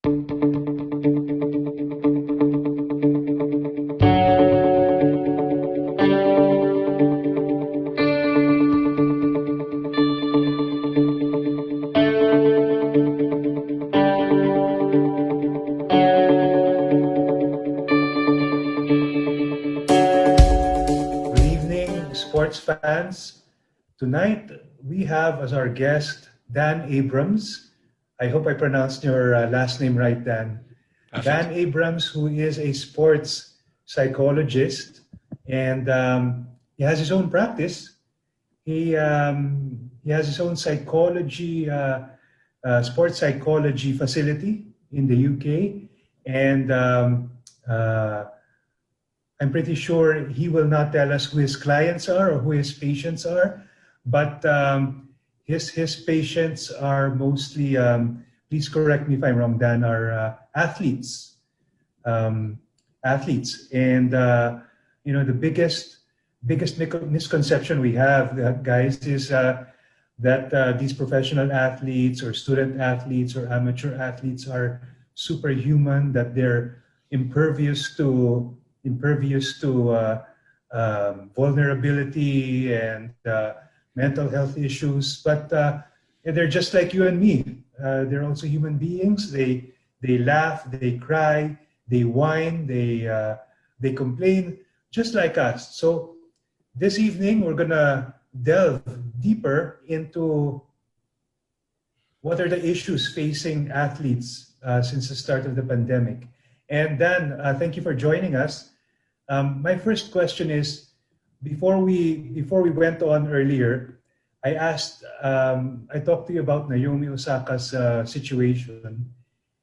Good evening, sports fans. Tonight we have as our guest Dan Abrahams. I hope I pronounced your last name right, Dan. Perfect. Dan Abrahams, who is a sports psychologist, and he has his own practice. He has his own sports psychology facility in the UK, and I'm pretty sure he will not tell us who his clients are or who his patients are, but his patients are mostly, please correct me if I'm wrong, Dan, are athletes. Athletes, and the biggest misconception we have, guys, is that these professional athletes or student athletes or amateur athletes are superhuman, that they're impervious to vulnerability and mental health issues, but they're just like you and me. They're also human beings. They laugh, they cry, they whine, they complain, just like us. So this evening we're gonna delve deeper into what are the issues facing athletes since the start of the pandemic. And Dan, thank you for joining us. My first question is, before we went on earlier, I talked to you about Naomi Osaka's situation,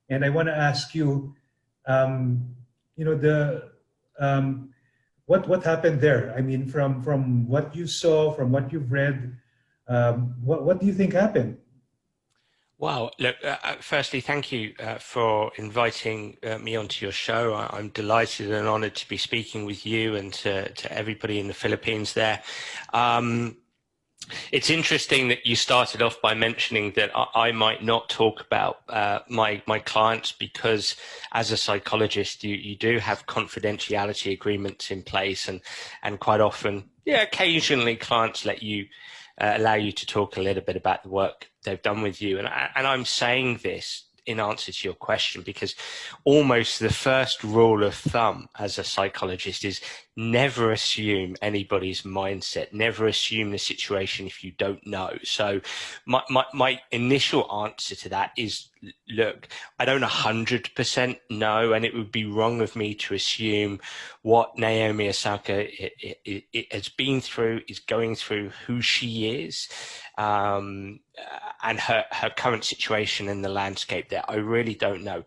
and I want to ask you, what happened there? I mean, from what you saw, from what you've read, what do you think happened? Well, look, firstly, thank you for inviting me onto your show. I'm delighted and honored to be speaking with you and to everybody in the Philippines there. It's interesting that you started off by mentioning that I might not talk about my clients, because as a psychologist, you do have confidentiality agreements in place, and quite often, occasionally clients allow you to talk a little bit about the work they've done with you. And I'm saying this in answer to your question because almost the first rule of thumb as a psychologist is never assume anybody's mindset, never assume the situation if you don't know. So my initial answer to that is, look, I don't 100% know, and it would be wrong of me to assume what Naomi Osaka has been through, is going through, who she is, and her current situation in the landscape there. I really don't know.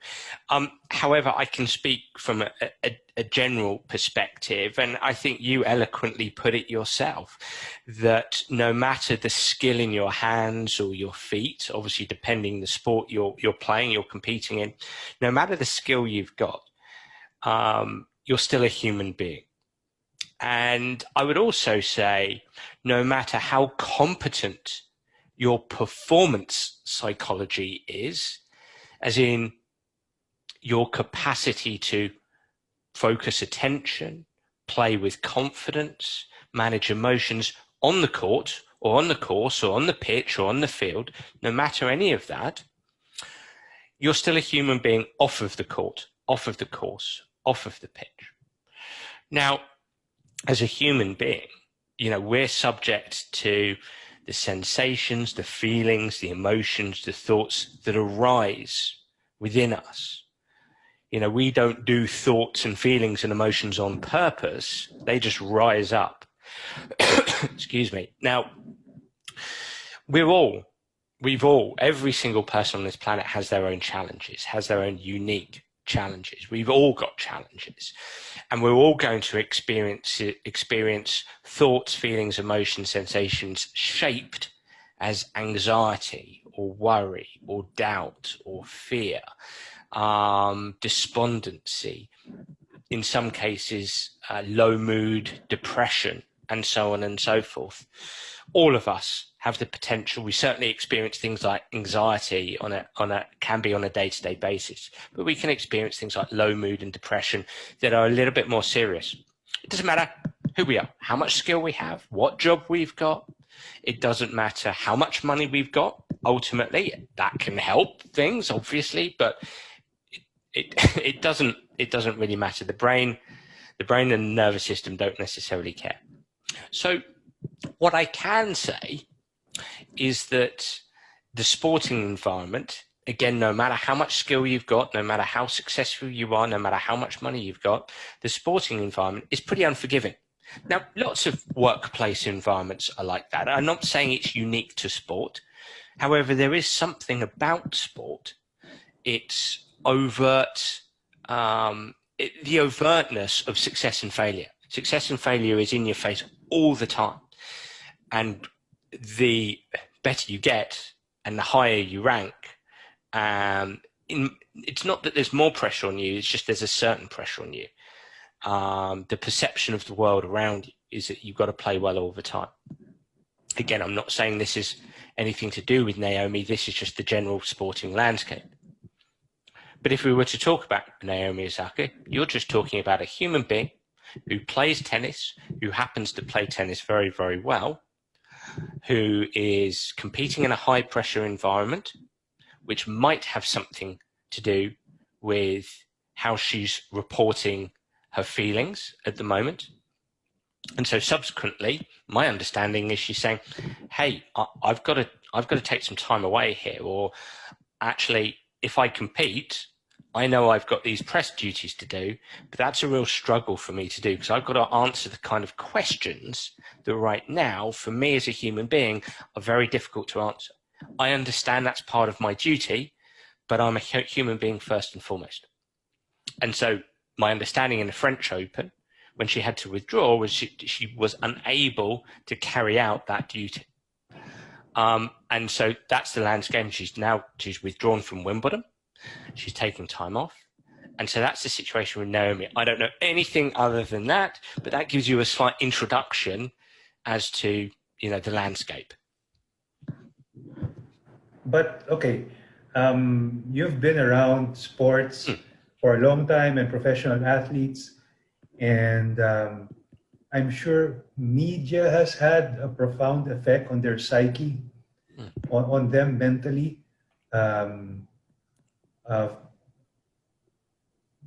However, I can speak from a general perspective, and I think you eloquently put it yourself, that no matter the skill in your hands or your feet, obviously depending the sport you're playing, you're competing in, no matter the skill you've got, you're still a human being. And I would also say, no matter how competent your performance psychology is, as in your capacity to focus attention, play with confidence, manage emotions on the court or on the course or on the pitch or on the field, no matter any of that, you're still a human being off of the court, off of the course, off of the pitch. Now, as a human being, we're subject to the sensations, the feelings, the emotions, the thoughts that arise within us. We don't do thoughts and feelings and emotions on purpose. They just rise up. Excuse me. Now, every single person on this planet has their own challenges, has their own unique challenges. We've all got challenges, and we're all going to experience thoughts, feelings, emotions, sensations shaped as anxiety or worry or doubt or fear, despondency, in some cases, low mood, depression, and so on and so forth. All of us have the potential. We certainly experience things like anxiety can be on a day-to-day basis, but we can experience things like low mood and depression that are a little bit more serious. It doesn't matter who we are, how much skill we have, what job we've got. It doesn't matter how much money we've got. Ultimately, that can help things, obviously, but it doesn't really matter. The brain and the nervous system don't necessarily care. So what I can say is that the sporting environment, again, no matter how much skill you've got, no matter how successful you are, no matter how much money you've got, the sporting environment is pretty unforgiving. Now, lots of workplace environments are like that. I'm not saying it's unique to sport. However, there is something about sport. It's overt, the overtness of success and failure. Success and failure is in your face all the time. And the better you get and the higher you rank, it's not that there's more pressure on you, it's just there's a certain pressure on you. The perception of the world around you is that you've got to play well all the time. Again, I'm not saying this is anything to do with Naomi, this is just the general sporting landscape. But if we were to talk about Naomi Osaka, you're just talking about a human being who plays tennis, who happens to play tennis very, very well, who is competing in a high pressure environment, which might have something to do with how she's reporting her feelings at the moment. And so subsequently, my understanding is she's saying, hey, I've got to take some time away here, or actually, if I compete, I know I've got these press duties to do, but that's a real struggle for me to do because I've got to answer the kind of questions that right now, for me as a human being, are very difficult to answer. I understand that's part of my duty, but I'm a human being first and foremost. And so my understanding in the French Open, when she had to withdraw, was she was unable to carry out that duty. And so that's the landscape. She's withdrawn from Wimbledon. She's taking time off. And so that's the situation with Naomi. I don't know anything other than that, but that gives you a slight introduction as to, the landscape. But okay, you've been around sports for a long time and professional athletes, and I'm sure media has had a profound effect on their psyche, on them mentally.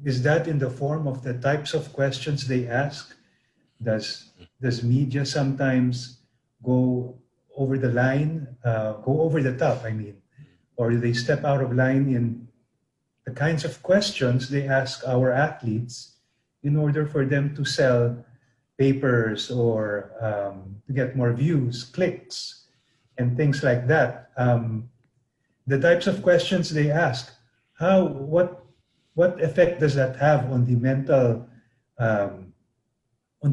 Is that in the form of the types of questions they ask? Does media sometimes go over the line, go over the top, I mean, or do they step out of line in the kinds of questions they ask our athletes in order for them to sell papers or to get more views, clicks, and things like that? The types of questions they ask, what effect does that have on the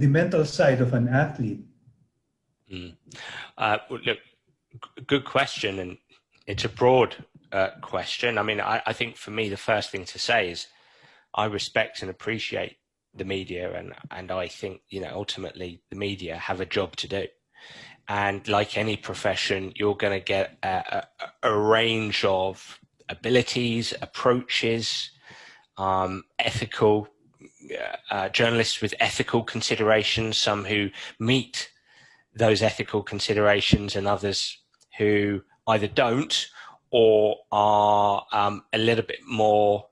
mental side of an athlete? Look, good question, and it's a broad question. I mean, I think for me, the first thing to say is I respect and appreciate the media, and I think, ultimately the media have a job to do. And like any profession, you're going to get a range of abilities, approaches, ethical journalists with ethical considerations, some who meet those ethical considerations and others who either don't or are a little bit more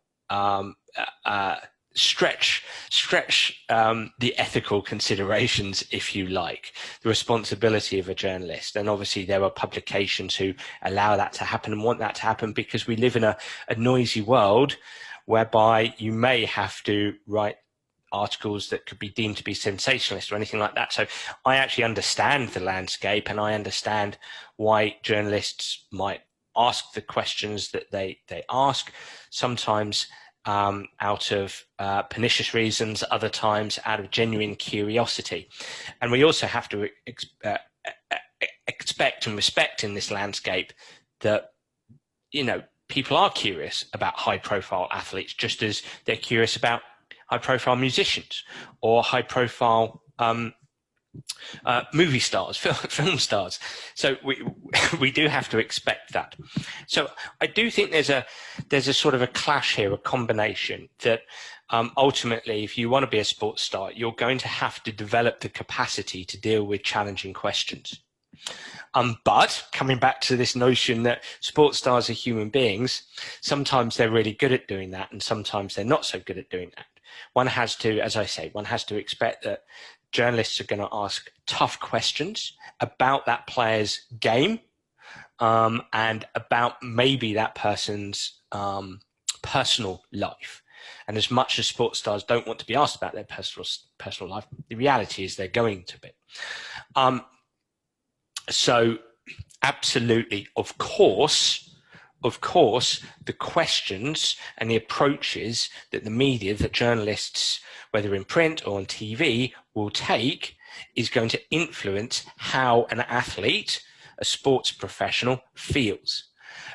stretch the ethical considerations, if you like, the responsibility of a journalist. And obviously there are publications who allow that to happen and want that to happen because we live in a noisy world whereby you may have to write articles that could be deemed to be sensationalist or anything like that. So I actually understand the landscape, and I understand why journalists might ask the questions that they ask, sometimes out of pernicious reasons, other times out of genuine curiosity. And we also have to expect and respect in this landscape that, people are curious about high-profile athletes, just as they're curious about high-profile musicians or high-profile movie stars, film stars. So we do have to expect that. So I do think there's a sort of a clash here, a combination that ultimately, if you want to be a sports star, you're going to have to develop the capacity to deal with challenging questions. But coming back to this notion that sports stars are human beings, sometimes they're really good at doing that, and sometimes they're not so good at doing that. One has to, as I say, one has to expect that journalists are going to ask tough questions about that player's game, and about maybe that person's personal life. And as much as sports stars don't want to be asked about their personal life, the reality is they're going to be. So absolutely, of course, the questions and the approaches that the media, that journalists, whether in print or on TV, will take is going to influence how an athlete, a sports professional, feels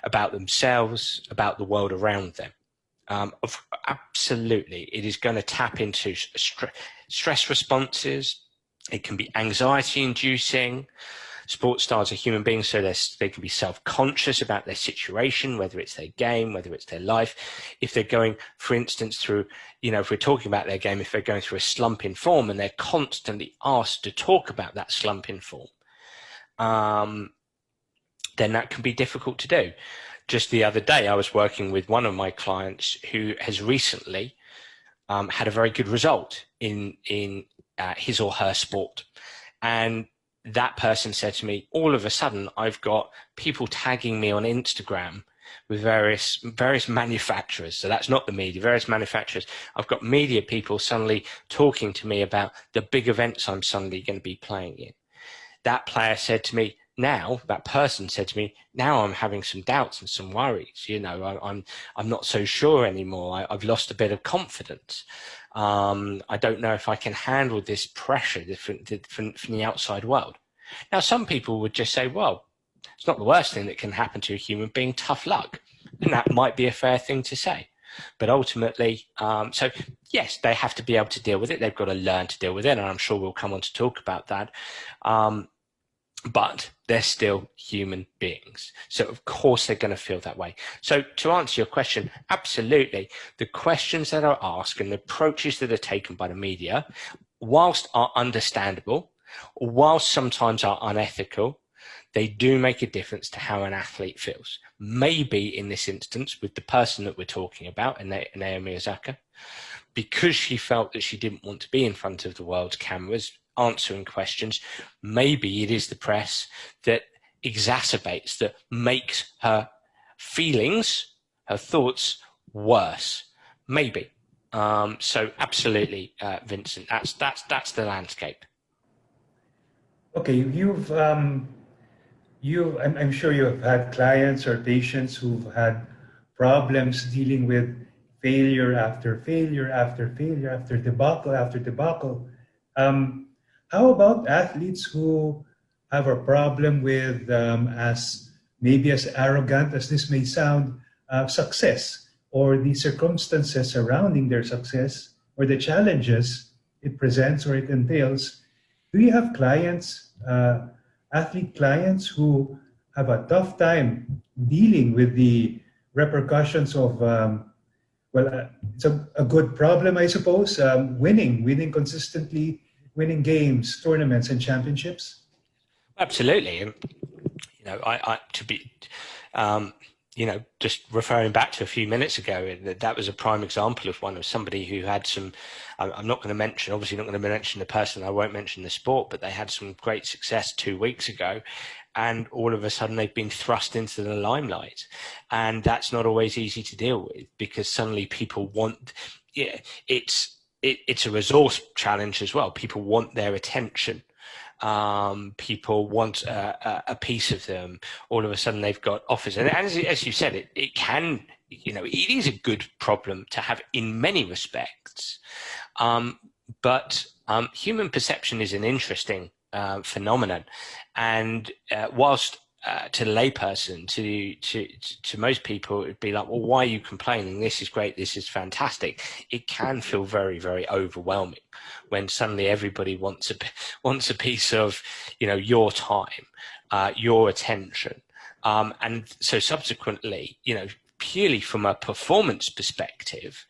about themselves, about the world around them. Absolutely, it is going to tap into stress responses. It can be anxiety-inducing. Sports stars are human beings, so they can be self-conscious about their situation, whether it's their game, whether it's their life. If they're going, for instance, through, if we're talking about their game, if they're going through a slump in form and they're constantly asked to talk about that slump in form, then that can be difficult to do. Just the other day, I was working with one of my clients who has recently had a very good result in his or her sport. And that person said to me, all of a sudden, I've got people tagging me on Instagram with various manufacturers. So that's not the media, various manufacturers. I've got media people suddenly talking to me about the big events I'm suddenly going to be playing in. That person said to me, now I'm having some doubts and some worries. I'm not so sure anymore. I've lost a bit of confidence. I don't know if I can handle this pressure from the outside world. Now, some people would just say, well, it's not the worst thing that can happen to a human being, tough luck. And that might be a fair thing to say. But ultimately, so yes, they have to be able to deal with it. They've got to learn to deal with it. And I'm sure we'll come on to talk about that. But they're still human beings. So of course they're going to feel that way. So to answer your question, absolutely. The questions that are asked and the approaches that are taken by the media, whilst are understandable, whilst sometimes are unethical, they do make a difference to how an athlete feels. Maybe in this instance with the person that we're talking about, Naomi Osaka, because she felt that she didn't want to be in front of the world's cameras answering questions, maybe it is the press that exacerbates, that makes her feelings, her thoughts worse. Maybe. So absolutely, Vincent, that's the landscape. Okay, I'm sure you have had clients or patients who've had problems dealing with failure after failure after failure after debacle after debacle. How about athletes who have a problem with, as arrogant as this may sound, success, or the circumstances surrounding their success, or the challenges it presents or it entails? Do you have clients, athlete clients, who have a tough time dealing with the repercussions of, it's a good problem, I suppose, winning consistently, winning games, tournaments, and championships? Absolutely. Just referring back to a few minutes ago, that was a prime example of somebody who had some, I'm not going to mention, obviously not going to mention the person, I won't mention the sport, but they had some great success 2 weeks ago. And all of a sudden they've been thrust into the limelight. And that's not always easy to deal with, because suddenly people want, it's a resource challenge as well. People want their attention. People want a piece of them. All of a sudden they've got offers. And as you said, it can, it is a good problem to have in many respects. But human perception is an interesting phenomenon. And whilst to the layperson, to most people, it'd be like, well, why are you complaining? This is great. This is fantastic. It can feel very, very overwhelming when suddenly everybody wants a piece of, your time, your attention. And so subsequently, purely from a performance perspective,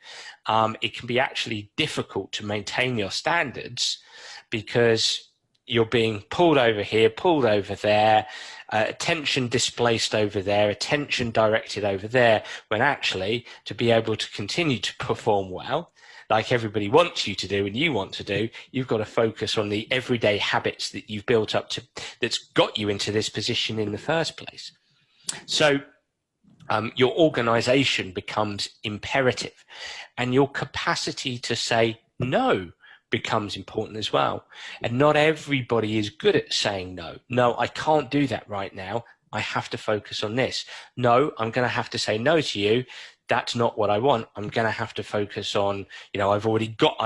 it can be actually difficult to maintain your standards because you're being pulled over here, pulled over there, attention displaced over there, attention directed over there, when actually to be able to continue to perform well, like everybody wants you to do and you want to do, you've got to focus on the everyday habits that you've built up to, that's got you into this position in the first place. So your organization becomes imperative, and your capacity to say no becomes important as well. And not everybody is good at saying no. No, I can't do that right now. I have to focus on this. No, I'm going to have to say no to you. That's not what I want. I'm going to have to focus on, I've already got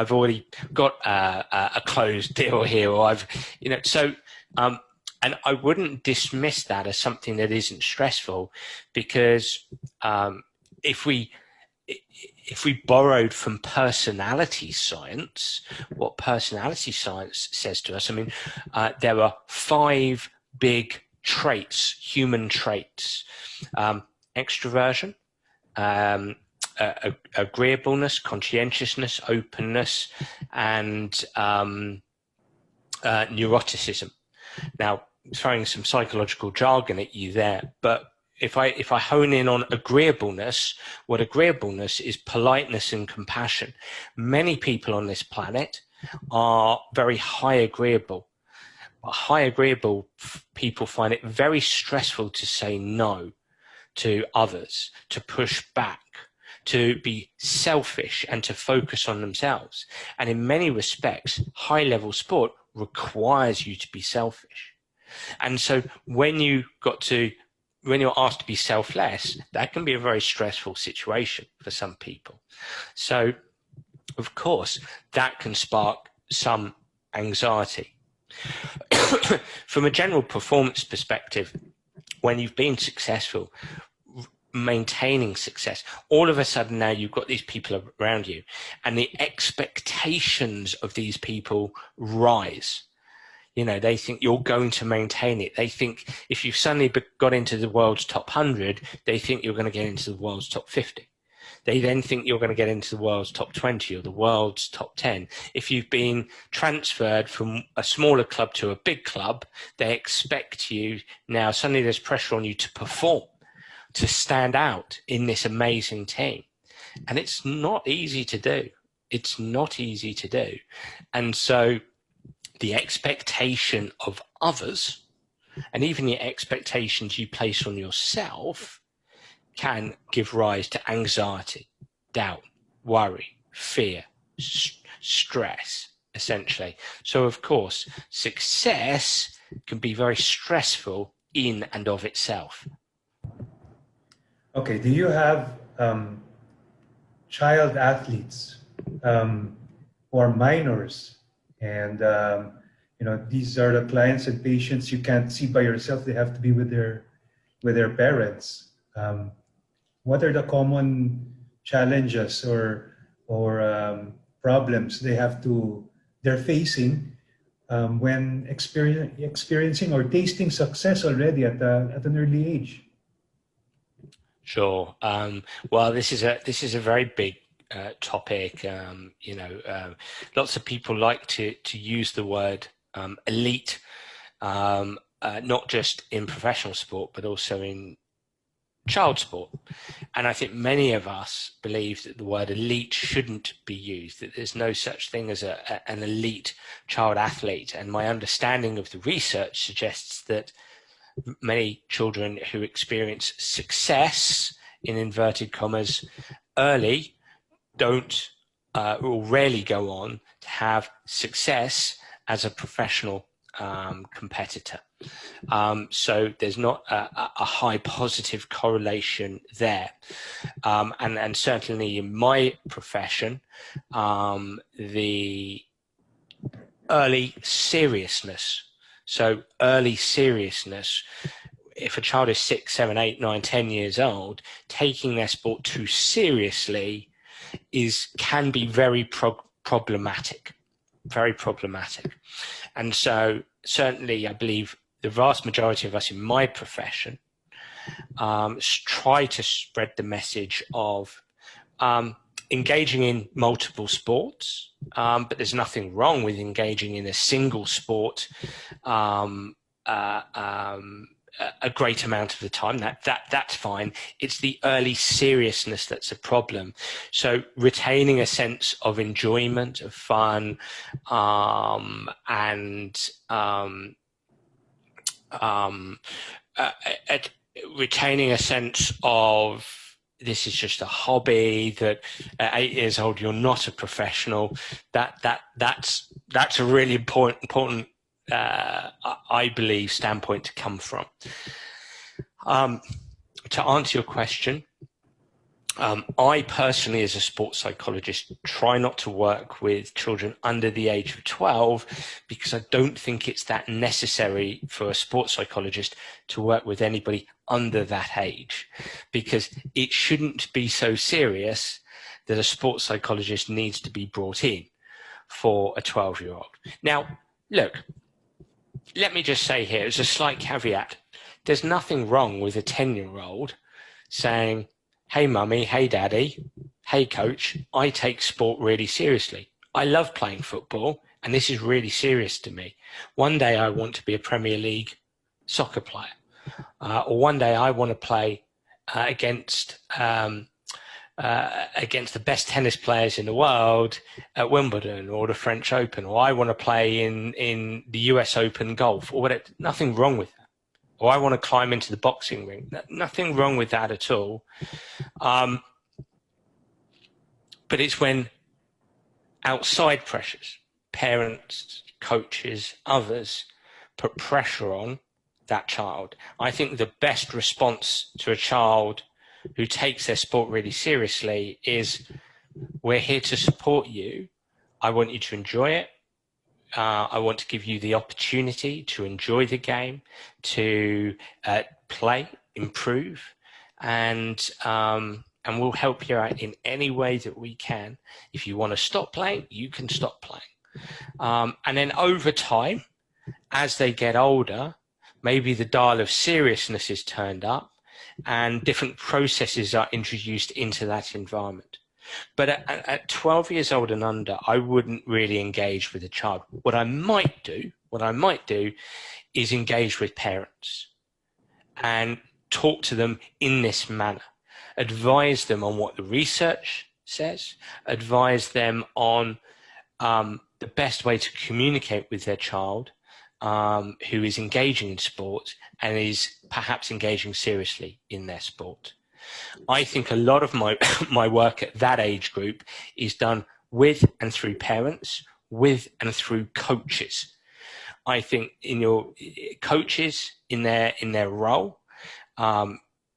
a closed deal here, or and I wouldn't dismiss that as something that isn't stressful, because if we borrowed from personality science, what personality science says to us, there are 5 big traits, human traits: extroversion, agreeableness, conscientiousness, openness, and neuroticism. Now, throwing some psychological jargon at you there, but if I hone in on agreeableness, what agreeableness is: politeness and compassion. Many people on this planet are very high agreeable. High agreeable people find it very stressful to say no to others, to push back, to be selfish, and to focus on themselves. And in many respects, high-level sport requires you to be selfish. And so when you're asked to be selfless, that can be a very stressful situation for some people. So, of course, that can spark some anxiety. From a general performance perspective, when you've been successful, maintaining success, all of a sudden now you've got these people around you, and the expectations of these people rise. They think you're going to maintain it. They think if you've suddenly got into the world's top 100, they think you're going to get into the world's top 50. They then think you're going to get into the world's top 20 or the world's top 10. If you've been transferred from a smaller club to a big club, they expect you now, suddenly there's pressure on you to perform, to stand out in this amazing team. And it's not easy to do. It's not easy to do. And so the expectation of others, and even the expectations you place on yourself, can give rise to anxiety, doubt, worry, fear, stress, essentially. So, of course, success can be very stressful in and of itself. Okay, do you have child athletes or minors? And these are the clients and patients you can't see by yourself. They have to be with their parents. What are the common challenges or problems they're facing when experiencing or tasting success already at an early age? Sure. Well, this is a very big topic. Lots of people like to use the word elite, not just in professional sport, but also in child sport. And I think many of us believe that the word elite shouldn't be used, that there's no such thing as an elite child athlete. And my understanding of the research suggests that many children who experience success, in inverted commas, early, don't or rarely go on to have success as a professional competitor. So there's not a high positive correlation there. And certainly in my profession, the early seriousness. So early seriousness if a child is 6, 7, 8, 9, 10 years old, taking their sport too seriously can be very problematic, very problematic. And so certainly I believe the vast majority of us in my profession try to spread the message of engaging in multiple sports, but there's nothing wrong with engaging in a single sport a great amount of the time. That's fine. It's the early seriousness that's a problem. So retaining a sense of enjoyment, of fun, retaining a sense of this is just a hobby, that at 8 years old you're not a professional. That's a really important I believe standpoint to come from. To answer your question, I personally, as a sports psychologist, try not to work with children under the age of 12 because I don't think it's that necessary for a sports psychologist to work with anybody under that age, because it shouldn't be so serious that a sports psychologist needs to be brought in for a 12-year-old. Now, look, let me just say here, as a slight caveat, there's nothing wrong with a 10-year-old saying, hey, mummy, hey, daddy, hey, coach, I take sport really seriously. I love playing football, and this is really serious to me. One day I want to be a Premier League soccer player, or one day I want to play against the best tennis players in the world at Wimbledon or the French Open, or I want to play in the US Open golf, or whatever. Nothing wrong with that. Or I want to climb into the boxing ring. Nothing wrong with that at all. But it's when outside pressures, parents, coaches, others, put pressure on that child. I think the best response to a child who takes their sport really seriously is, we're here to support you. I want you to enjoy it. I want to give you the opportunity to enjoy the game, to play, improve, and we'll help you out in any way that we can. If you want to stop playing, you can stop playing. And then over time, as they get older, maybe the dial of seriousness is turned up and different processes are introduced into that environment. But at 12 years old and under, I wouldn't really engage with a child. What I might do is engage with parents and talk to them in this manner, advise them on what the research says, advise them on the best way to communicate with their child who is engaging in sport and is perhaps engaging seriously in their sport. I think a lot of my work at that age group is done with and through parents, with and through coaches. I think coaches in their role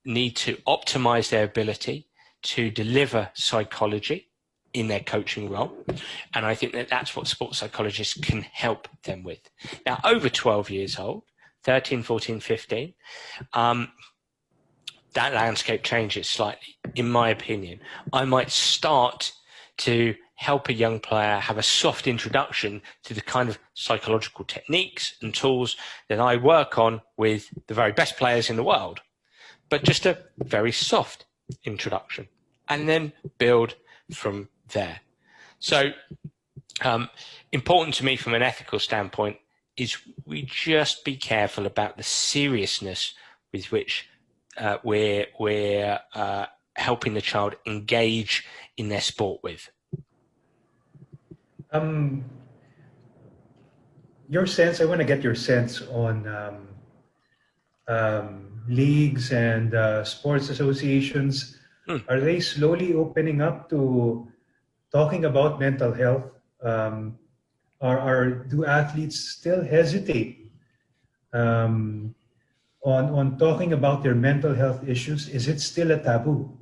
need to optimize their ability to deliver psychology in their coaching role. And I think that's what sports psychologists can help them with. Now, over 12 years old, 13, 14, 15, that landscape changes slightly, in my opinion. I might start to help a young player have a soft introduction to the kind of psychological techniques and tools that I work on with the very best players in the world, but just a very soft introduction, and then build from there. So important to me from an ethical standpoint is we just be careful about the seriousness with which we're helping the child engage in their sport with. Your sense, I want to get your sense on leagues and sports associations. Are they slowly opening up to talking about mental health? Or do athletes still hesitate on talking about their mental health issues? Is it still a taboo?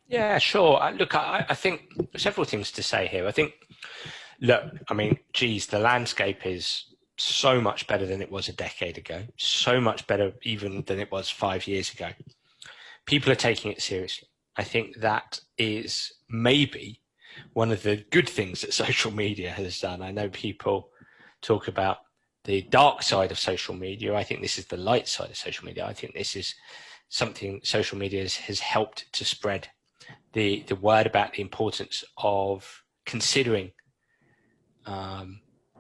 Yeah, sure. Look, I think several things to say here. I think, the landscape is so much better than it was a decade ago, so much better even than it was 5 years ago. People are taking it seriously. I think that is maybe one of the good things that social media has done. I know people talk about the dark side of social media. I think this is the light side of social media. I think this is something social media has helped to spread the word about the importance of considering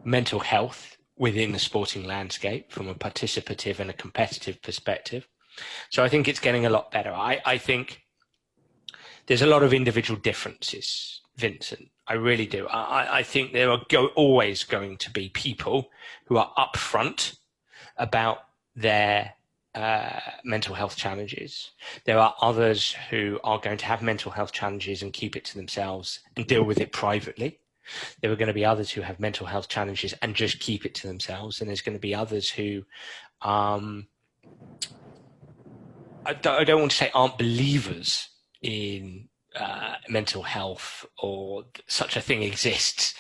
mental health within the sporting landscape from a participative and a competitive perspective. So I think it's getting a lot better. I think there's a lot of individual differences, Vincent. I really do. I think there are always going to be people who are upfront about their mental health challenges. There are others who are going to have mental health challenges and keep it to themselves and deal with it privately. There are going to be others who have mental health challenges and just keep it to themselves. And there's going to be others who, I don't want to say aren't believers in mental health or such a thing exists.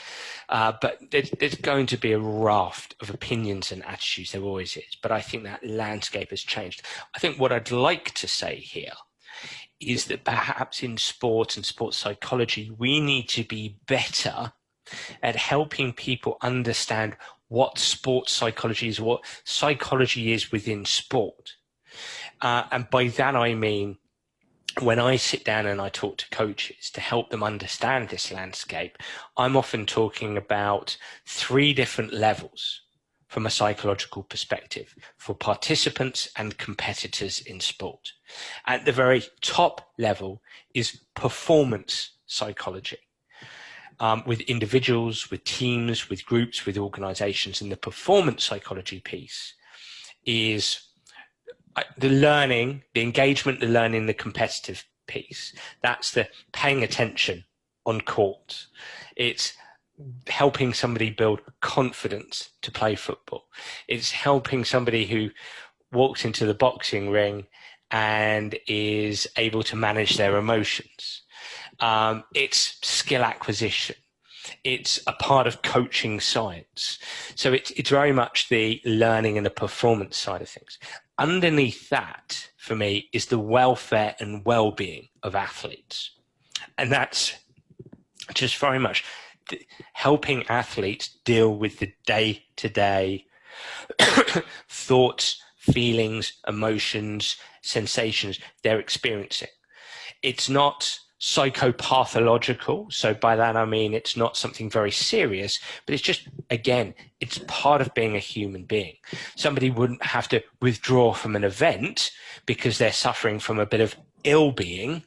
But there's going to be a raft of opinions and attitudes. There always is. But I think that landscape has changed. I think what I'd like to say here is that perhaps in sport and sports psychology, we need to be better at helping people understand what sports psychology is, what psychology is within sport. And by that, I mean, when I sit down and I talk to coaches to help them understand this landscape, I'm often talking about 3 different levels from a psychological perspective for participants and competitors in sport. At the very top level is performance psychology, with individuals, with teams, with groups, with organizations. And the performance psychology piece is the learning, the engagement, the learning, the competitive piece. That's the paying attention on court. It's helping somebody build confidence to play football. It's helping somebody who walks into the boxing ring and is able to manage their emotions. It's skill acquisition. It's a part of coaching science. So it's very much the learning and the performance side of things. Underneath that, for me, is the welfare and well-being of athletes. And that's just very much helping athletes deal with the day-to-day thoughts, feelings, emotions, sensations they're experiencing. It's not psychopathological. So by that, I mean, it's not something very serious, but it's just, again, it's part of being a human being. Somebody wouldn't have to withdraw from an event because they're suffering from a bit of ill-being,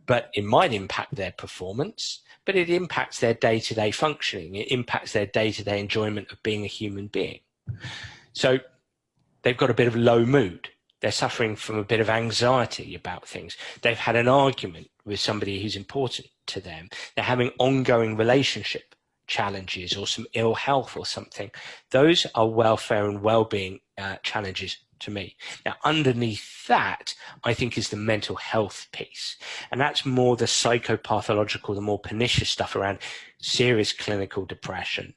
but it might impact their performance, but it impacts their day-to-day functioning. It impacts their day-to-day enjoyment of being a human being. So they've got a bit of low mood. They're suffering from a bit of anxiety about things. They've had an argument with somebody who's important to them. They're having ongoing relationship challenges or some ill health or something. Those are welfare and well-being challenges to me. Now, underneath that, I think, is the mental health piece. And that's more the psychopathological, the more pernicious stuff around serious clinical depression,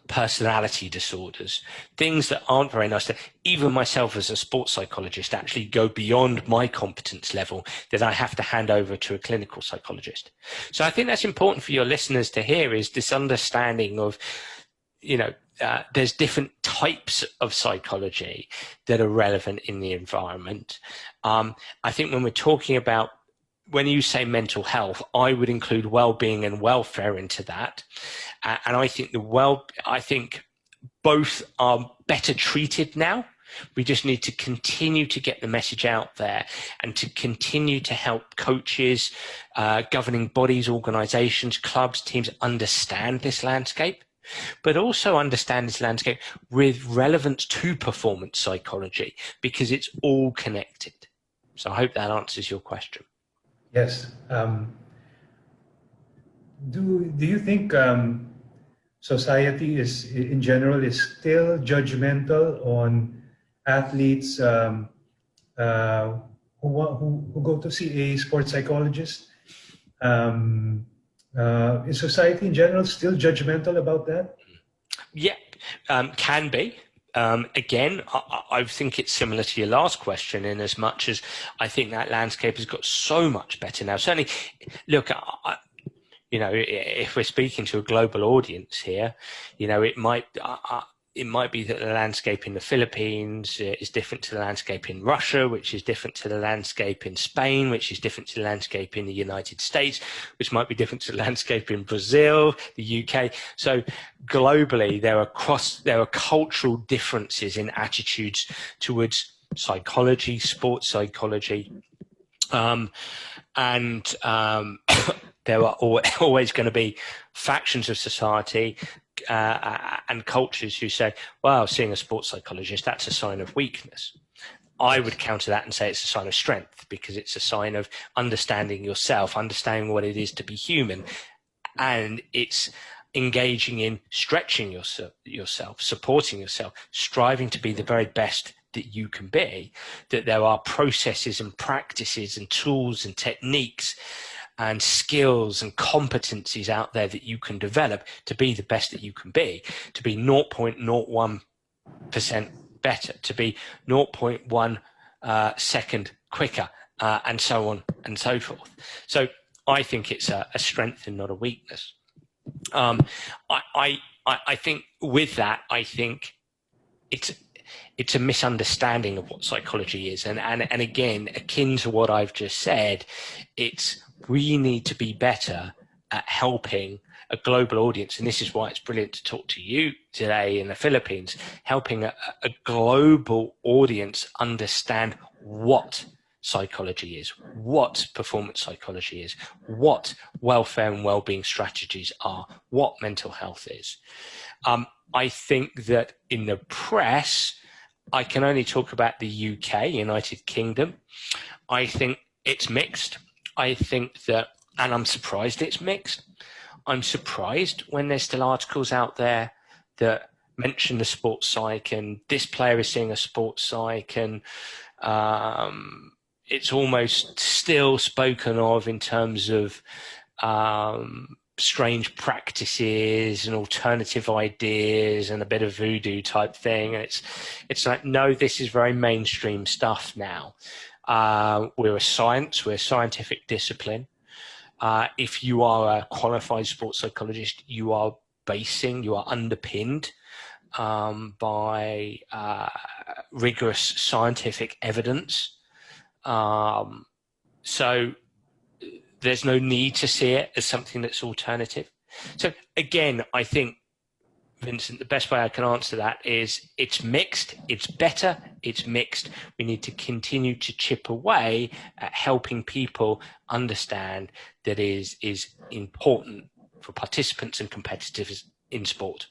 personality disorders, things that aren't very nice. Even myself as a sports psychologist actually go beyond my competence level that I have to hand over to a clinical psychologist. So I think that's important for your listeners to hear, is this understanding of, there's different types of psychology that are relevant in the environment. I think when we're talking about, when you say mental health, I would include well-being and welfare into that. And I think I think both are better treated now. We just need to continue to get the message out there and to continue to help coaches, governing bodies, organizations, clubs, teams understand this landscape, but also understand this landscape with relevance to performance psychology, because it's all connected. So I hope that answers your question. Yes. Do you think society is, in general, is still judgmental on athletes who go to see a sports psychologist? Is society in general still judgmental about that? Yeah, can be. Again, I think it's similar to your last question in as much as I think that landscape has got so much better now. Certainly, look, if we're speaking to a global audience here, it might be that the landscape in the Philippines is different to the landscape in Russia, which is different to the landscape in Spain, which is different to the landscape in the United States, which might be different to the landscape in Brazil, the UK. So globally, there are cultural differences in attitudes towards psychology, sports psychology, and there are always going to be factions of society and cultures who say, well, seeing a sports psychologist, that's a sign of weakness. I would counter that and say it's a sign of strength, because it's a sign of understanding yourself, understanding what it is to be human, and it's engaging in stretching yourself, supporting yourself, striving to be the very best that you can be, that there are processes and practices and tools and techniques and skills and competencies out there that you can develop to be the best that you can be, to be 0.01% better, to be 0.1 second quicker, and so on and so forth. So I think it's a strength and not a weakness. I think with that, I think it's a misunderstanding of what psychology is. And again, akin to what I've just said, we need to be better at helping a global audience. And this is why it's brilliant to talk to you today in the Philippines, helping a global audience understand what psychology is, what performance psychology is, what welfare and well-being strategies are, what mental health is. I think that in the press, I can only talk about the UK, United Kingdom. I think it's mixed. I think that, and I'm surprised it's mixed. I'm surprised when there's still articles out there that mention the sports psych, and this player is seeing a sports psych, and it's almost still spoken of in terms of strange practices and alternative ideas and a bit of voodoo type thing. And it's like, no, this is very mainstream stuff now. We're a scientific discipline. If you are a qualified sports psychologist, you are underpinned by rigorous scientific evidence. So there's no need to see it as something that's alternative. So again, I think, Vincent, the best way I can answer that is it's mixed, it's better, it's mixed. We need to continue to chip away at helping people understand that is important for participants and competitors in sport.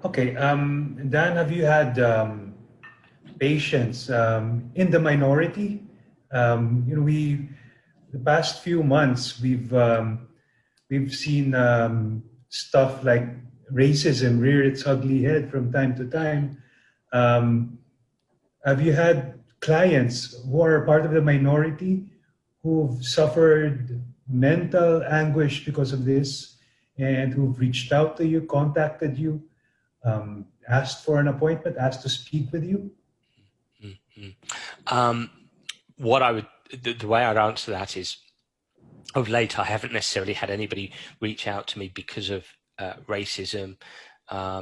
Okay, Dan, have you had patients in the minority? The past few months, we've seen stuff like racism rear its ugly head from time to time. Have you had clients who are part of the minority who've suffered mental anguish because of this, and who've reached out to you, contacted you, asked for an appointment, asked to speak with you? Mm-hmm. The way I'd answer that is, of late, I haven't necessarily had anybody reach out to me because of racism,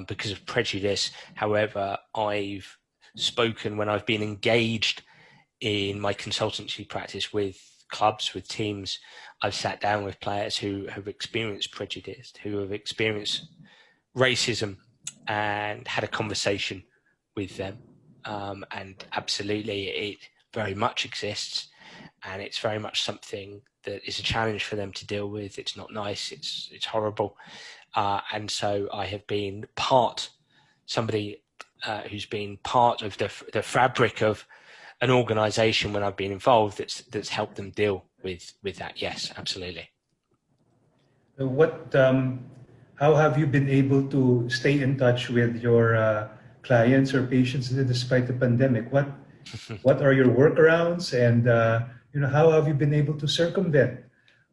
because of prejudice. However, I've spoken when I've been engaged in my consultancy practice with clubs, with teams. I've sat down with players who have experienced prejudice, who have experienced racism, and had a conversation with them. And absolutely, it very much exists. And it's very much something that is a challenge for them to deal with. It's not nice. It's horrible. And so I have been somebody who's been part of the fabric of an organisation when I've been involved that's helped them deal with that. Yes, absolutely. How have you been able to stay in touch with your clients or patients despite the pandemic? What are your workarounds, and how have you been able to circumvent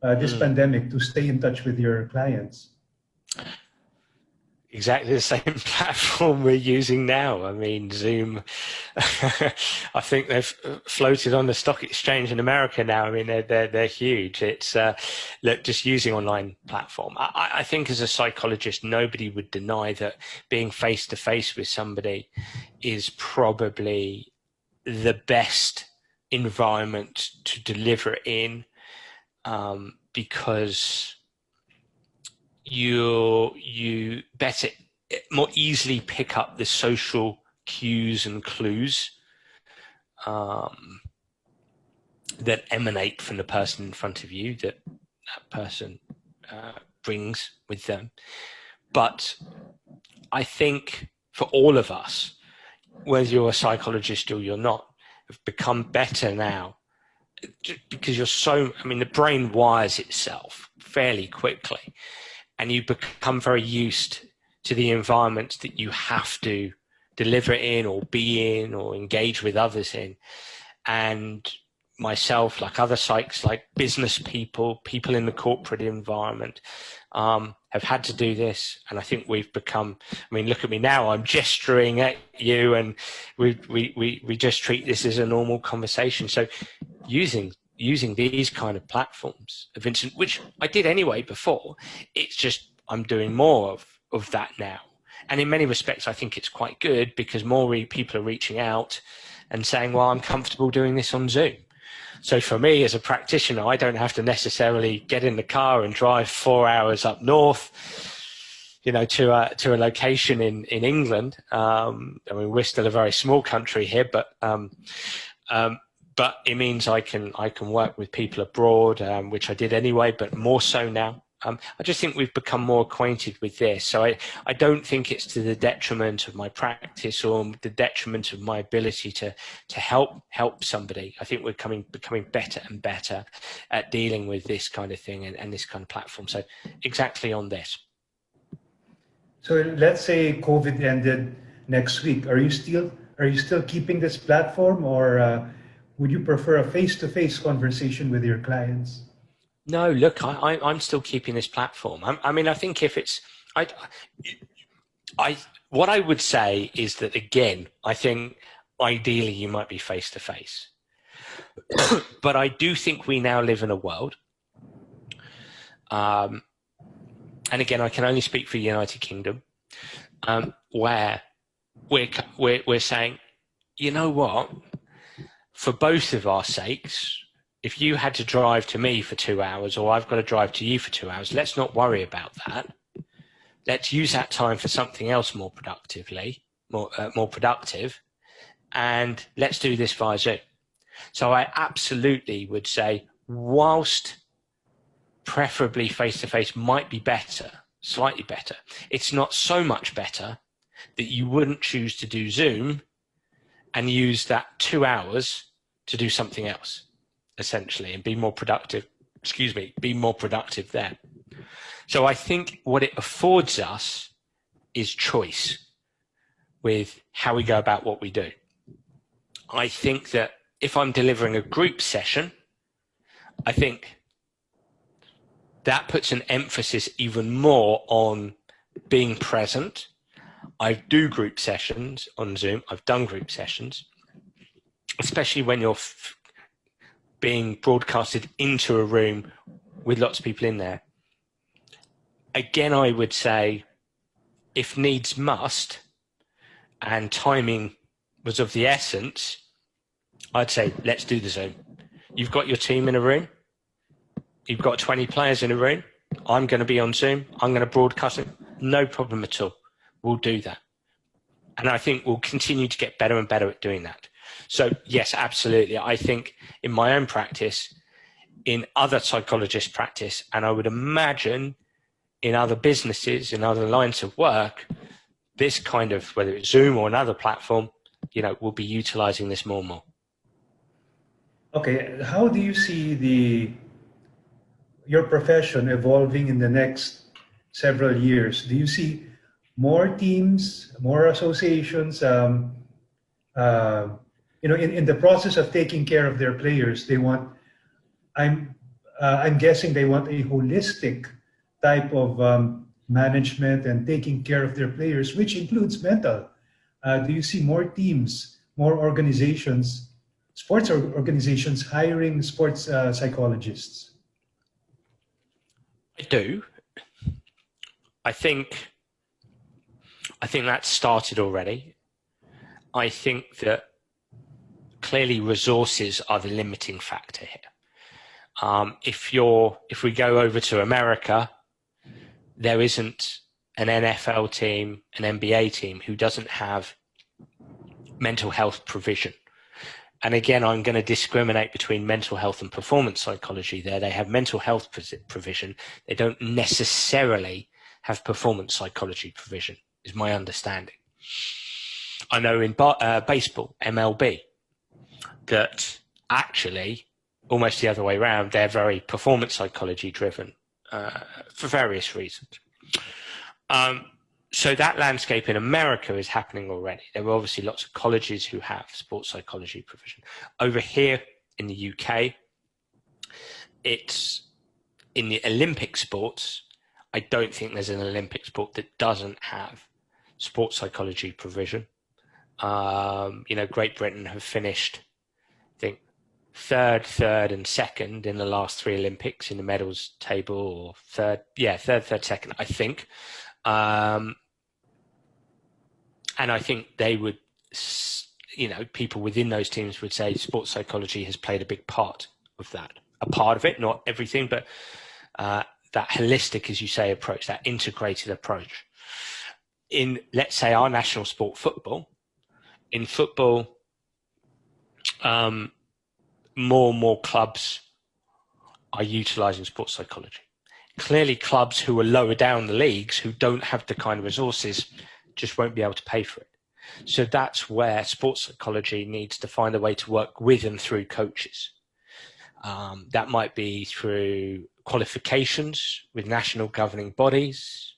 this pandemic to stay in touch with your clients? exactly the same platform we're using now. I mean, Zoom, I think they've floated on the stock exchange in America now. I mean, they're huge. It's look, just using online platform. I think as a psychologist, nobody would deny that being face to face with somebody is probably the best environment to deliver in, because you better more easily pick up the social cues and clues that emanate from the person in front of you, that person brings with them. But I think for all of us, whether you're a psychologist or you're not, have become better now because the brain wires itself fairly quickly, and you become very used to the environments that you have to deliver in or be in or engage with others in. And myself, like other psychs, like business people in the corporate environment, have had to do this. And I think we've become, look at me now, I'm gesturing at you, and we just treat this as a normal conversation. So using these kind of platforms, Vincent, which I did anyway before, it's just I'm doing more of that now. And in many respects, I think it's quite good because more people are reaching out and saying, well, I'm comfortable doing this on Zoom. So for me as a practitioner, I don't have to necessarily get in the car and drive 4 hours up north, to a location in England. We're still a very small country here, but it means I can work with people abroad, which I did anyway, but more so now. I just think we've become more acquainted with this. So I don't think it's to the detriment of my practice or the detriment of my ability to help somebody. I think we're becoming better and better at dealing with this kind of thing and this kind of platform. So exactly on this. So let's say COVID ended next week. Are you still keeping this platform, or would you prefer a face-to-face conversation with your clients? No, look, I'm still keeping this platform. I think if it's, what I would say is that, again, I think ideally you might be face to face, but I do think we now live in a world, and again, I can only speak for the United Kingdom, where we're saying, you know what, for both of our sakes, if you had to drive to me for 2 hours or I've got to drive to you for 2 hours, let's not worry about that. Let's use that time for something else more productive, and let's do this via Zoom. So I absolutely would say, whilst preferably face-to-face might be better, slightly better, it's not so much better that you wouldn't choose to do Zoom and use that 2 hours to do something else, essentially, and be more productive there. So I think what it affords us is choice with how we go about what we do. I think that if I'm delivering a group session, I think that puts an emphasis even more on being present. I do group sessions on Zoom. I've done group sessions, especially when you're being broadcasted into a room with lots of people in there. Again, I would say, if needs must, and timing was of the essence, I'd say, let's do the Zoom. You've got your team in a room. You've got 20 players in a room. I'm going to be on Zoom. I'm going to broadcast it. No problem at all. We'll do that. And I think we'll continue to get better and better at doing that. So yes, absolutely. I think in my own practice, in other psychologists' practice, and I would imagine in other businesses, in other lines of work, this kind of, whether it's Zoom or another platform, we'll be utilizing this more and more. Okay, how do you see your profession evolving in the next several years? Do you see more teams, more associations? In the process of taking care of their players, I'm guessing they want a holistic type of management and taking care of their players, which includes mental. Do you see more teams, more organizations, sports organizations hiring sports psychologists? I do. I think that started already. I think that clearly resources are the limiting factor here. If we go over to America, there isn't an NFL team, an NBA team who doesn't have mental health provision. And again, I'm going to discriminate between mental health and performance psychology there. They have mental health provision. They don't necessarily have performance psychology provision, is my understanding. I know in baseball, MLB, that actually, almost the other way around, they're very performance psychology driven for various reasons. So that landscape in America is happening already. There are obviously lots of colleges who have sports psychology provision. Over here in the UK, it's in the Olympic sports. I don't think there's an Olympic sport that doesn't have sports psychology provision. Great Britain have finished, I think, third, and second in the last 3 Olympics in the medals table, or third, second, I think. And I think they would, people within those teams would say sports psychology has played a big part of that. A part of it, not everything, but that holistic, as you say, approach, that integrated approach. In, let's say, our national sport, football, in football, more and more clubs are utilising sports psychology. Clearly, clubs who are lower down the leagues, who don't have the kind of resources, just won't be able to pay for it. So that's where sports psychology needs to find a way to work with and through coaches. That might be through qualifications with national governing bodies.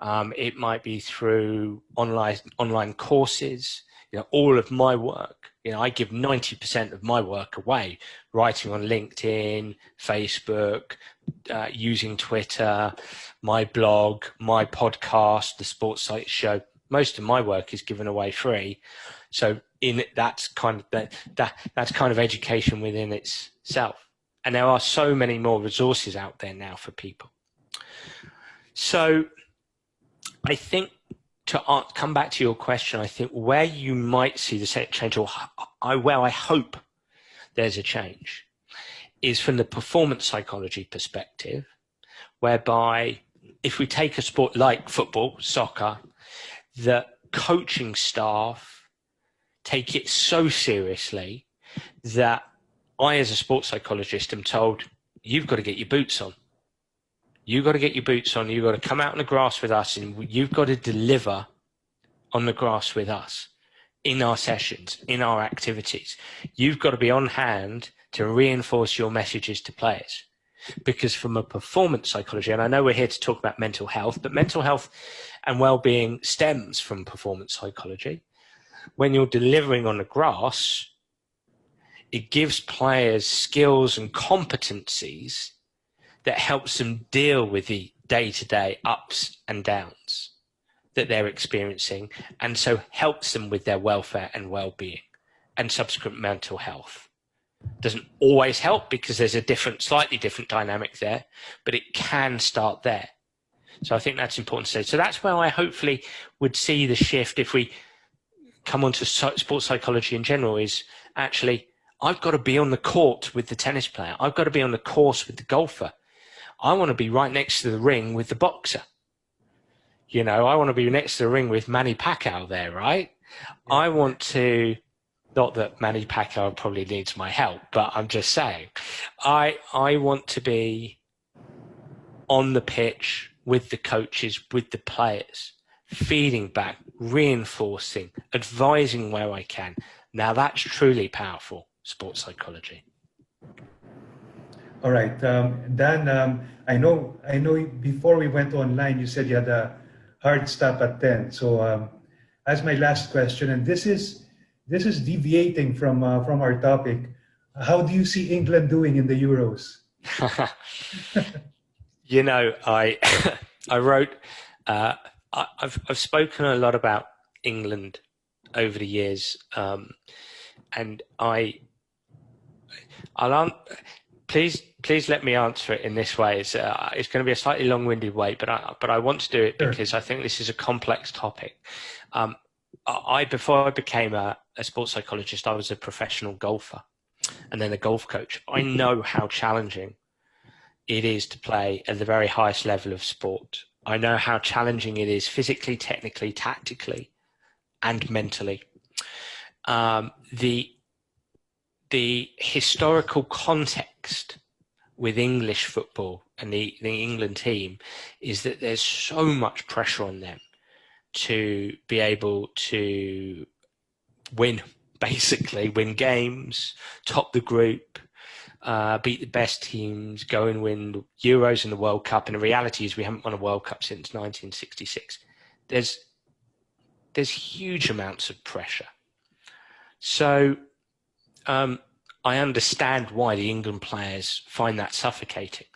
It might be through online courses. All of my work, I give 90% of my work away, writing on LinkedIn, Facebook, using Twitter, my blog, my podcast, the Sports Site Show. Most of my work is given away free. So that's kind of education within itself. And there are so many more resources out there now for people. So I think, to come back to your question, I think where you might see the change, or where I hope there's a change, is from the performance psychology perspective, whereby if we take a sport like football, soccer, the coaching staff take it so seriously that I, as a sports psychologist, am told, you've got to get your boots on. You've got to get your boots on. You've got to come out on the grass with us, and you've got to deliver on the grass with us in our sessions, in our activities. You've got to be on hand to reinforce your messages to players. Because from a performance psychology, and I know we're here to talk about mental health, but mental health and well-being stems from performance psychology. When you're delivering on the grass, it gives players skills and competencies that helps them deal with the day-to-day ups and downs that they're experiencing, and so helps them with their welfare and well-being and subsequent mental health. Doesn't always help because there's a slightly different dynamic there, but it can start there. So I think that's important to say. So that's where I hopefully would see the shift if we come on to sports psychology in general, is actually, I've got to be on the court with the tennis player. I've got to be on the course with the golfer. I want to be right next to the ring with the boxer. I want to be next to the ring with Manny Pacquiao there, right? Yeah. I want to, not that Manny Pacquiao probably needs my help, but I'm just saying, I want to be on the pitch with the coaches, with the players, feeding back, reinforcing, advising where I can. Now that's truly powerful sports psychology. All right, Dan. I know. Before we went online, you said you had a hard stop at 10. So, as my last question, and this is deviating from our topic. How do you see England doing in the Euros? I wrote. I've spoken a lot about England over the years, and please let me answer it in this way. It's going to be a slightly long-winded way, but I want to do it Sure. because I think this is a complex topic. Before I became a sports psychologist, I was a professional golfer and then a golf coach. I know how challenging it is to play at the very highest level of sport. I know how challenging it is physically, technically, tactically, and mentally. The historical context with English football and the England team is that there's so much pressure on them to be able to win, basically, win games, top the group, beat the best teams, go and win the Euros and the World Cup. And the reality is we haven't won a World Cup since 1966. There's huge amounts of pressure. So I understand why the England players find that suffocating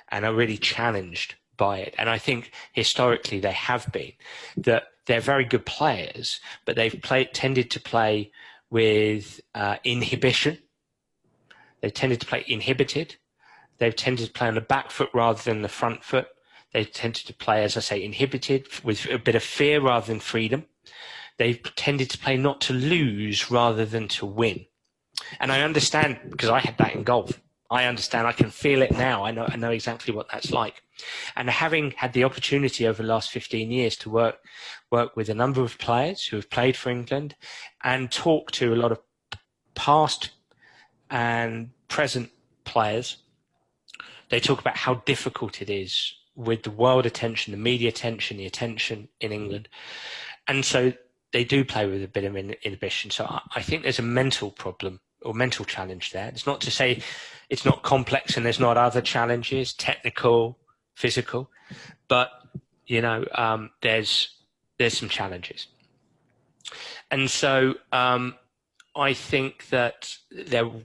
and are really challenged by it. And I think historically they have been, that they're very good players, but they've tended to play with inhibition. They've tended to play inhibited. They've tended to play on the back foot rather than the front foot. They've tended to play, as I say, inhibited with a bit of fear rather than freedom. They've tended to play not to lose rather than to win. And I understand, because I had that in golf. I understand. I can feel it now. I know exactly what that's like. And having had the opportunity over the last 15 years to work with a number of players who have played for England and talk to a lot of past and present players, they talk about how difficult it is with the world attention, the media attention, the attention in England. And so they do play with a bit of inhibition. So I think there's a mental problem or mental challenge there. It's not to say it's not complex and there's not other challenges, technical, physical, but there's some challenges. And so I think that the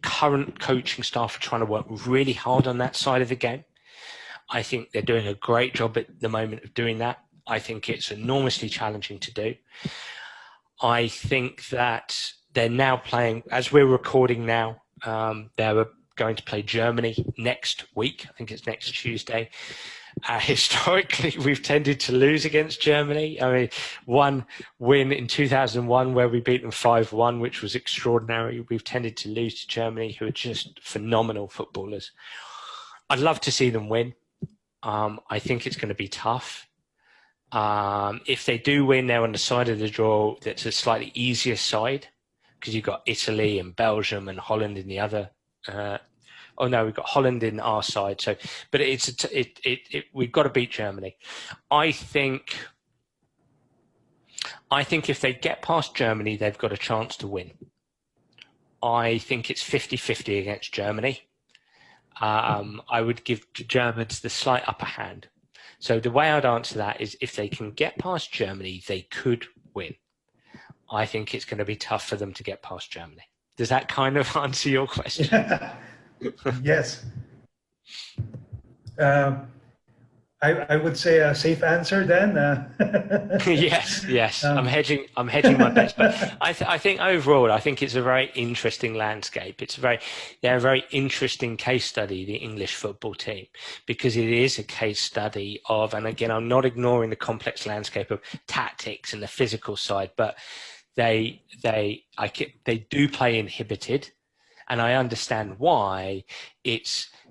current coaching staff are trying to work really hard on that side of the game. I think they're doing a great job at the moment of doing that. I think it's enormously challenging to do. I think that they're now playing, as we're recording now, they're going to play Germany next week. I think it's next Tuesday. Historically, we've tended to lose against Germany. I mean, one win in 2001 where we beat them 5-1, which was extraordinary. We've tended to lose to Germany, who are just phenomenal footballers. I'd love to see them win. I think it's going to be tough. If they do win, they're on the side of the draw that's a slightly easier side, because you've got Italy and Belgium and Holland in the other. We've got Holland in our side. So, but we've got to beat Germany. I think if they get past Germany, they've got a chance to win. I think it's 50-50 against Germany. I would give the Germans the slight upper hand. So the way I'd answer that is if they can get past Germany, they could win. I think it's going to be tough for them to get past Germany. Does that kind of answer your question? Yes. I would say a safe answer then. Yes. I'm hedging my bets, but I think overall, I think it's a very interesting landscape. They're a very interesting case study, the English football team, because it is a case study of, and again, I'm not ignoring the complex landscape of tactics and the physical side, but they do play inhibited, and I understand why.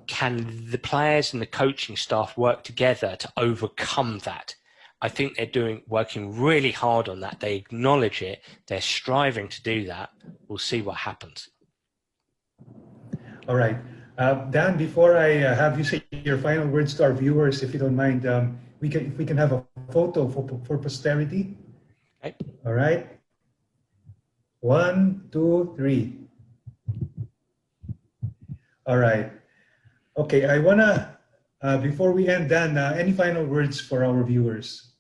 Can the players and the coaching staff work together to overcome that? I think they're working really hard on that. They acknowledge it. They're striving to do that. We'll see what happens. All right. Dan, before I have you say your final words to our viewers, if you don't mind, if we can have a photo for posterity. Okay. All right. 1, 2, 3. All right. Okay, I want to, before we end, Dan, any final words for our viewers?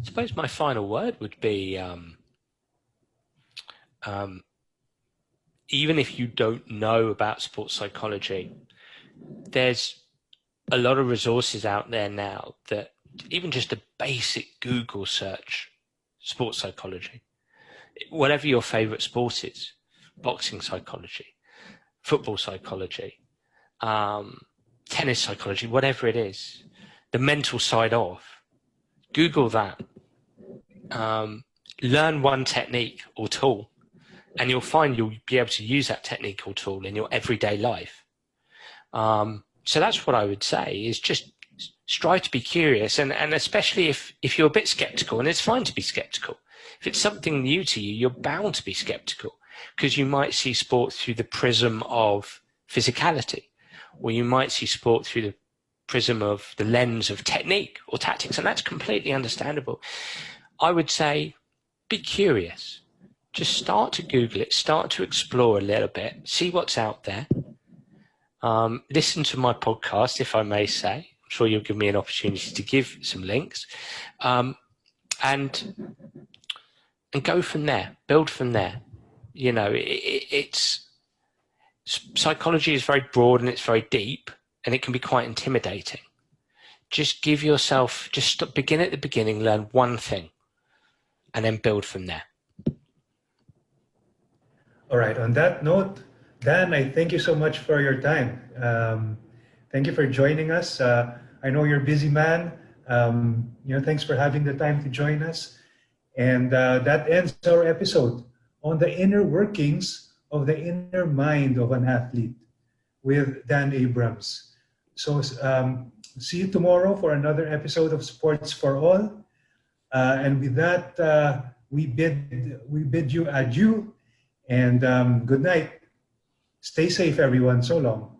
I suppose my final word would be, even if you don't know about sports psychology, there's a lot of resources out there now that even just a basic Google search, sports psychology, whatever your favorite sport is, boxing psychology, football psychology, tennis psychology, whatever it is, the mental side of, Google that, learn one technique or tool, and you'll find you'll be able to use that technique or tool in your everyday life. So that's what I would say, is just strive to be curious, and especially if you're a bit skeptical, and it's fine to be skeptical. If it's something new to you, you're bound to be skeptical, because you might see sport through the prism of physicality, or you might see sport through the prism of the lens of technique or tactics, and that's completely understandable. I would say be curious. Just start to Google it, start to explore a little bit, see what's out there. Listen to my podcast, if I may say. I'm sure you'll give me an opportunity to give some links, and go from there, build from there. You know, it's psychology is very broad and it's very deep, and it can be quite intimidating. Just give yourself, begin at the beginning, learn one thing, and then build from there. All right. On that note, Dan, I thank you so much for your time. Thank you for joining us. I know you're a busy man. Thanks for having the time to join us. And that ends our episode on the inner workings of the inner mind of an athlete with Dan Abrahams. So see you tomorrow for another episode of Sports for All. And with that, we bid you adieu, and good night. Stay safe, everyone. So long.